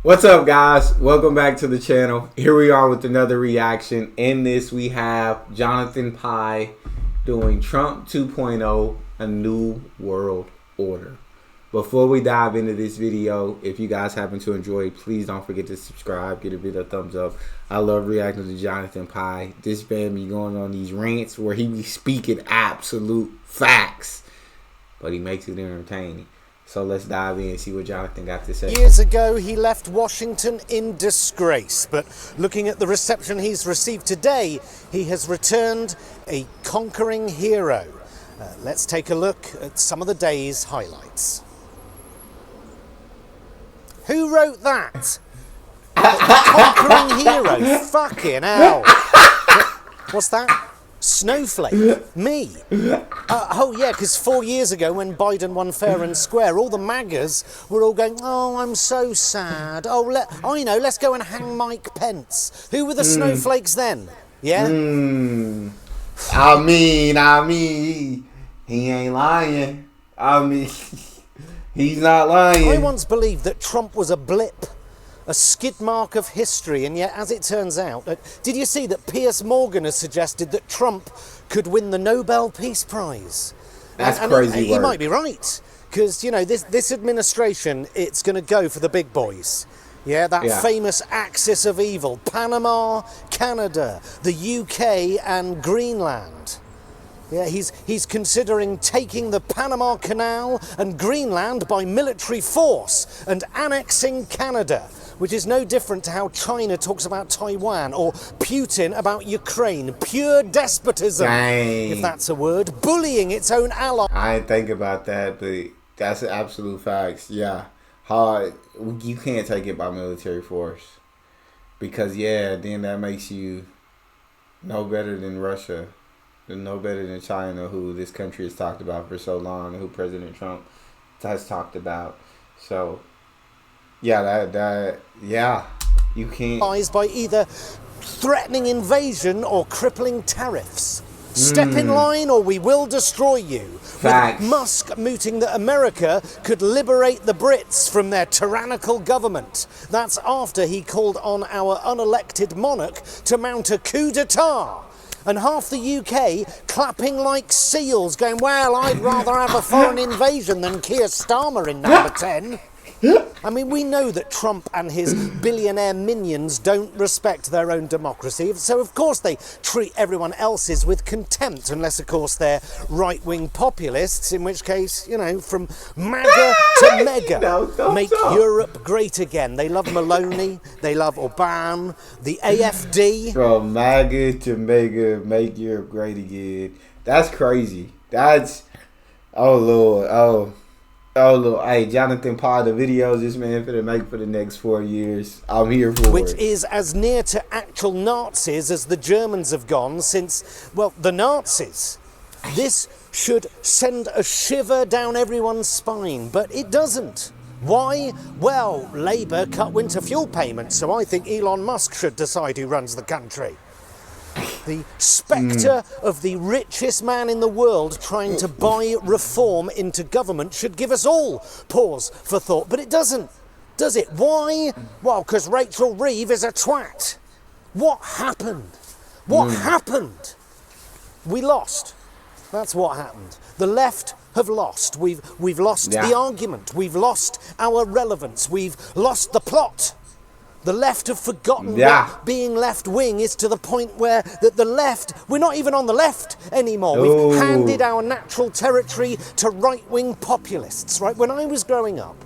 What's up, guys? Welcome back to the channel. Here we are with another reaction. In this, we have Jonathan Pie doing Trump 2.0, A New World Order. Before we dive into this video, if you guys happen to enjoy, please don't forget to subscribe, give the video a thumbs up. I love reacting to Jonathan Pie. This man be going on these rants where he be speaking absolute facts, but he makes it entertaining. So let's dive in and see what Jonathan got to say. Years ago, he left Washington in disgrace, but looking at the reception he's received today, he has returned a conquering hero. Let's take a look at some of the day's highlights. Who wrote that? Conquering hero. Fucking hell. What's that? Snowflake. Me. Oh yeah, because 4 years ago when Biden won fair and square, all the MAGAs were all going, oh, I'm so sad. Oh, let's go and hang Mike Pence. Who were the snowflakes then? Yeah? I mean, he ain't lying. He's not lying. I once believed that Trump was a blip, a skid mark of history, and yet, as it turns out, did you see that Piers Morgan has suggested that Trump could win the Nobel Peace Prize? That's crazy He might be right, because, you know, this administration, it's going to go for the big boys. Yeah, that famous axis of evil, Panama, Canada, the UK and Greenland. Yeah, he's considering taking the Panama Canal and Greenland by military force and annexing Canada, which is no different to how China talks about Taiwan or Putin about Ukraine. Pure despotism, if that's a word, bullying its own ally. I didn't think about that, but that's absolute facts. Yeah, hard. You can't take it by military force because, then that makes you no better than Russia. No better than China, who this country has talked about for so long, and who President Trump has talked about. So, you can't. By either threatening invasion or crippling tariffs. Step in line or we will destroy you. Facts. With Musk mooting that America could liberate the Brits from their tyrannical government. That's after he called on our unelected monarch to mount a coup d'etat. And half the UK clapping like seals, going, well, I'd rather have a foreign invasion than Keir Starmer in number 10. I mean, we know that Trump and his billionaire minions don't respect their own democracy, so of course they treat everyone else's with contempt, unless of course they're right-wing populists, in which case, you know, from MAGA to mega, make Europe great again. They love Maloney, they love Orban, the AFD. From MAGA to mega, make Europe great again. That's crazy. That's, oh Lord, oh Lord. Hey, Jonathan Pie, the videos this man finna make for the next 4 years, I'm here for Which it. is as near to actual Nazis as the Germans have gone since, well, the Nazis. This should send a shiver down everyone's spine, but it doesn't. Why? Well, Labour cut winter fuel payments, so I think Elon Musk should decide who runs the country. The spectre of the richest man in the world trying to buy reform into government should give us all pause for thought, but it doesn't, does it? Why? Well, because Rachel Reeves is a twat. What happened? What happened? We lost. That's what happened. The left have lost. We've lost the argument. We've lost our relevance. We've lost the plot. The left have forgotten what being left-wing is, to the point where the left, we're not even on the left anymore. We've handed our natural territory to right-wing populists, right? When I was growing up,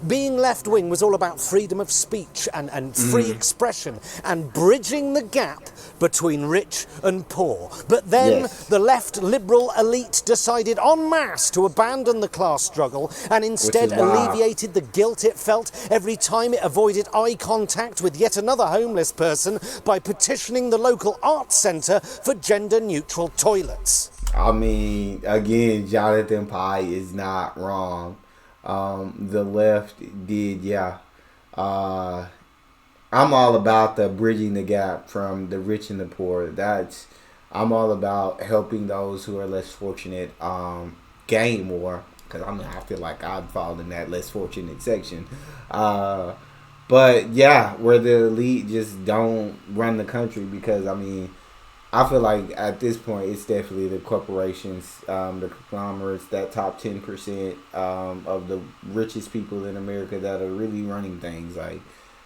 being left-wing was all about freedom of speech and free expression and bridging the gap between rich and poor. But then the left liberal elite decided en masse to abandon the class struggle and instead alleviated the guilt it felt every time it avoided eye contact with yet another homeless person by petitioning the local arts centre for gender-neutral toilets. I mean, again, Jonathan Pie is not wrong. The left did, I'm all about the bridging the gap from the rich and the poor. I'm all about helping those who are less fortunate gain more, because I feel like I'd fall in that less fortunate section. But yeah, where the elite just don't run the country because I mean, I feel like at this point it's definitely the corporations, the conglomerates, that top 10% of the richest people in America that are really running things like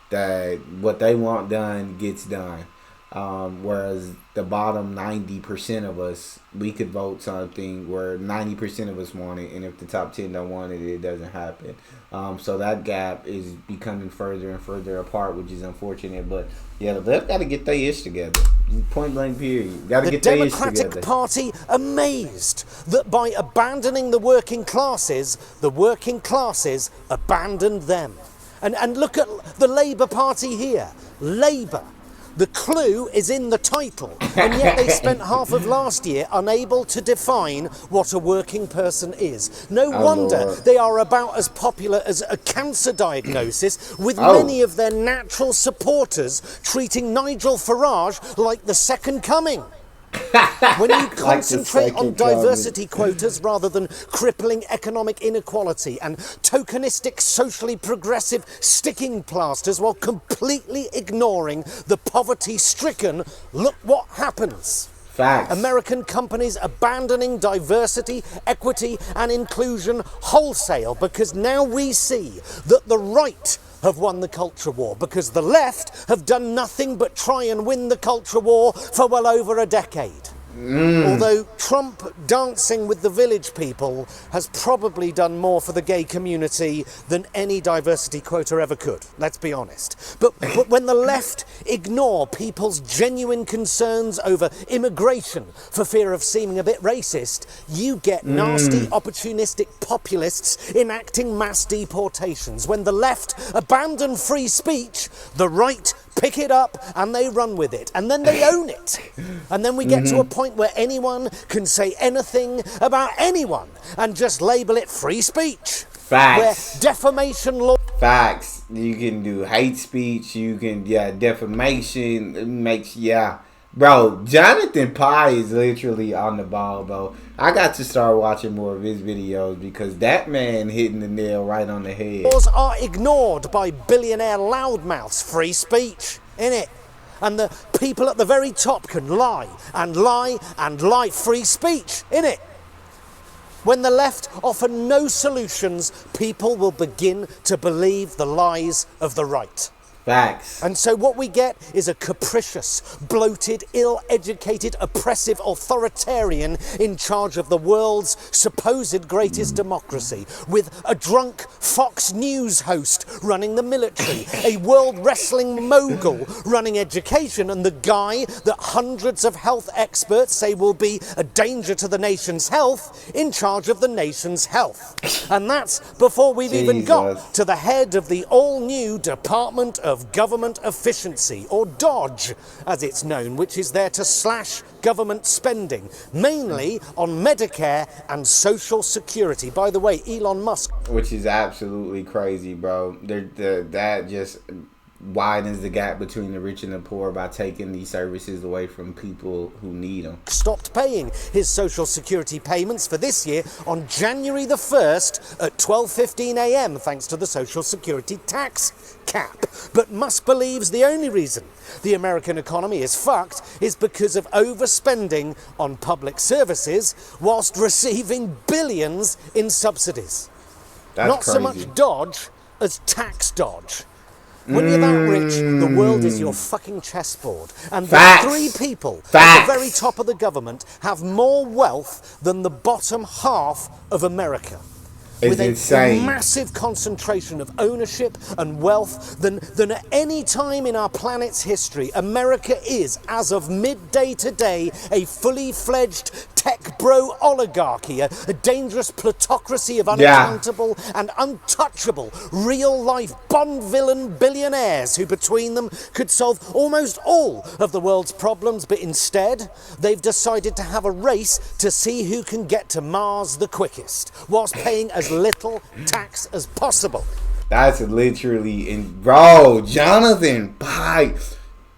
that. What they want done gets done. Whereas the bottom 90% of us, we could vote something where 90% of us want it, and if the top 10 don't want it, it doesn't happen. So that gap is becoming further and further apart, which is unfortunate. But yeah, the left got to get their ish together. Point blank period. Got to get their ish together. The Democratic Party amazed that by abandoning the working classes abandoned them. And look at the Labour Party here. Labour. The clue is in the title, and yet they spent half of last year unable to define what a working person is. No wonder Lord. they are about as popular as a cancer diagnosis, with many of their natural supporters treating Nigel Farage like the second coming. When you concentrate on diversity quotas rather than crippling economic inequality and tokenistic socially progressive sticking plasters while completely ignoring the poverty-stricken, look what happens. Facts. American companies abandoning diversity, equity and inclusion wholesale because now we see that the right have won the culture war because the left have done nothing but try and win the culture war for well over a decade. Although Trump dancing with the village people has probably done more for the gay community than any diversity quota ever could, let's be honest. But when the left ignore people's genuine concerns over immigration for fear of seeming a bit racist, you get nasty, opportunistic populists enacting mass deportations. When the left abandon free speech, the right pick it up and they run with it, and then they own it, and then we get to a point where anyone can say anything about anyone and just label it free speech. Facts. Where defamation law. Facts. You can do hate speech. You can defamation. It makes bro. Jonathan Pie is literally on the ball, bro. I got to start watching more of his videos because that man hitting the nail right on the head. Laws are ignored by billionaire loudmouths. Free speech, innit? And the people at the very top can lie and lie and lie. Free speech, innit? When the left offer no solutions, people will begin to believe the lies of the right. Facts. And so what we get is a capricious, bloated, ill-educated, oppressive authoritarian in charge of the world's supposed greatest democracy, with a drunk Fox News host running the military, a world wrestling mogul running education, and the guy that hundreds of health experts say will be a danger to the nation's health in charge of the nation's health. And that's before we've even got to the head of the all-new Department of Government Efficiency, or DOGE as it's known, which is there to slash government spending, mainly on Medicare and Social Security. By the way, Elon Musk... Which is absolutely crazy, bro. That just widens the gap between the rich and the poor by taking these services away from people who need them. Stopped paying his Social Security payments for this year on January the 1st at 12:15 a.m. thanks to the Social Security tax cap. But Musk believes the only reason the American economy is fucked is because of overspending on public services whilst receiving billions in subsidies. That's Not crazy. so much dodge as tax dodge. When you're that rich, the world is your fucking chessboard. And the three people at the very top of the government have more wealth than the bottom half of America. With a massive concentration of ownership and wealth than at any time in our planet's history. America is, as of midday today, a fully fledged tech bro oligarchy, a dangerous plutocracy of unaccountable and untouchable real-life Bond villain billionaires who between them could solve almost all of the world's problems, but instead they've decided to have a race to see who can get to Mars the quickest, whilst paying as little tax as possible. That's literally bro, Jonathan Pie.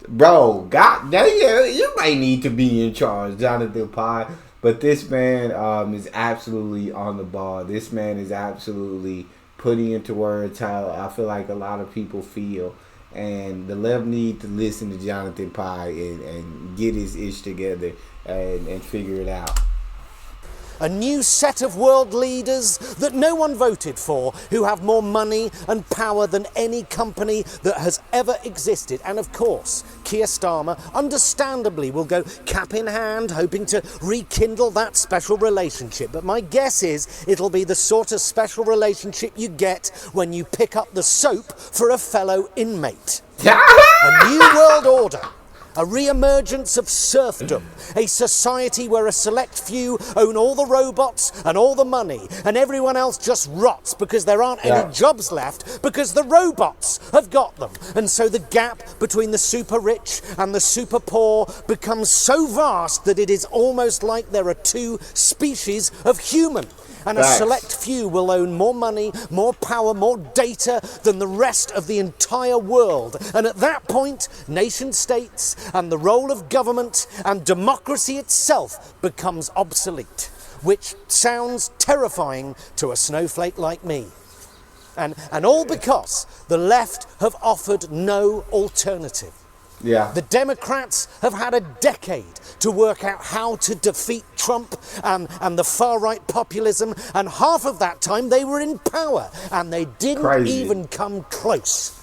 Bro, God, you might need to be in charge, Jonathan Pie. But this man is absolutely on the ball. This man is absolutely putting into words how I feel like a lot of people feel. And the left need to listen to Jonathan Pie and get his ish together and figure it out. A new set of world leaders that no one voted for, who have more money and power than any company that has ever existed. And of course, Keir Starmer understandably will go cap in hand, hoping to rekindle that special relationship. But my guess is it'll be the sort of special relationship you get when you pick up the soap for a fellow inmate. A new world order. A re-emergence of serfdom, a society where a select few own all the robots and all the money, and everyone else just rots because there aren't any jobs left because the robots have got them. And so the gap between the super rich and the super poor becomes so vast that it is almost like there are two species of human. And a select few will own more money, more power, more data than the rest of the entire world. And at that point, nation states and the role of government and democracy itself becomes obsolete, which sounds terrifying to a snowflake like me. And all because the left have offered no alternative. Yeah. The Democrats have had a decade to work out how to defeat Trump and the far-right populism, and half of that time they were in power, and they didn't even come close.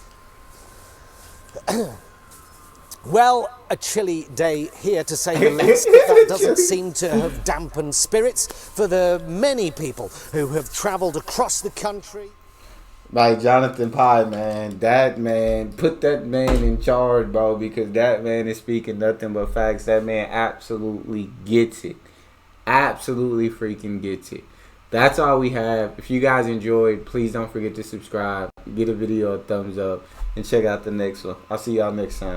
Well, a chilly day here, to say the least, but that doesn't seem to have dampened spirits for the many people who have travelled across the country. Like Jonathan Pie, man, that man, put that man in charge, bro, because that man is speaking nothing but facts. That man absolutely gets it. Absolutely freaking gets it. That's all we have. If you guys enjoyed, please don't forget to subscribe, give the video a thumbs up, and check out the next one. I'll see y'all next time.